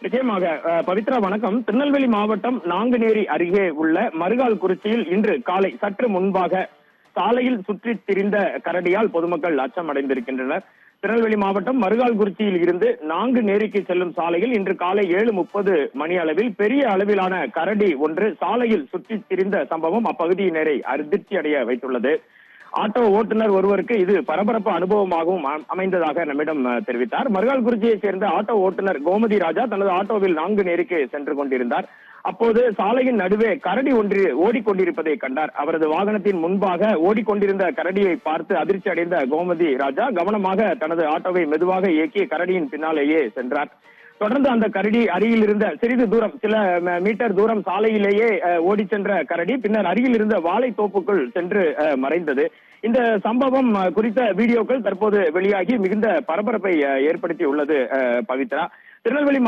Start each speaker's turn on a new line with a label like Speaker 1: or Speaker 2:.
Speaker 1: நிச்சயமாக. பவித்ரா வணக்கம். திருநெல்வேலி மாவட்டம் நாங்குநேரி அருகே உள்ள மருகால்குறிச்சியில் இன்று காலை சற்று முன்பாக சாலையில் சுற்றித் திரிந்த கரடியால் பொதுமக்கள் அச்சம் அடைந்திருக்கின்றனர். திருநெல்வேலி மாவட்டம் மருகால்குறிச்சியில் இருந்து நாங்குநேரிக்கு செல்லும் சாலையில் இன்று காலை 7:30 மணி அளவில் பெரிய அளவிலான கரடி ஒன்று சாலையில் சுற்றித் திரிந்த சம்பவம் அப்பகுதியினரை அதிர்ச்சி அடைய வைத்துள்ளது. ஆட்டோ ஓட்டுநர் ஒருவருக்கு இது பரபரப்பு அனுபவமாகவும் அமைந்ததாக நம்மிடம் தெரிவித்தார். மருகால்குறிச்சியைச் சேர்ந்த ஆட்டோ ஓட்டுநர் கோமதி ராஜா தனது ஆட்டோவில் நாங்குநேரிக்கு சென்று கொண்டிருந்தார். அப்போது சாலையின் நடுவே கரடி ஒன்று ஓடிக்கொண்டிருப்பதை கண்டார். அவரது வாகனத்தின் முன்பாக ஓடிக்கொண்டிருந்த கரடியை பார்த்து அதிர்ச்சி அடைந்த கோமதி ராஜா கவனமாக தனது ஆட்டோவை மெதுவாக இயக்கி கரடியின் பின்னாலேயே சென்றார். தொடர்ந்து அந்த கரடி அருகில் இருந்த சிறிது தூரம், சில மீட்டர் தூரம் சாலையிலேயே ஓடி சென்ற கரடி பின்னர் அருகில் இருந்த வாழை தோப்புக்குள் சென்று மறைந்தது. இந்த சம்பவம் குறித்த வீடியோக்கள் தற்போது வெளியாகி மிகுந்த பரபரப்பை ஏற்படுத்தி உள்ளது. பவித்ரா, திருநெல்வேலி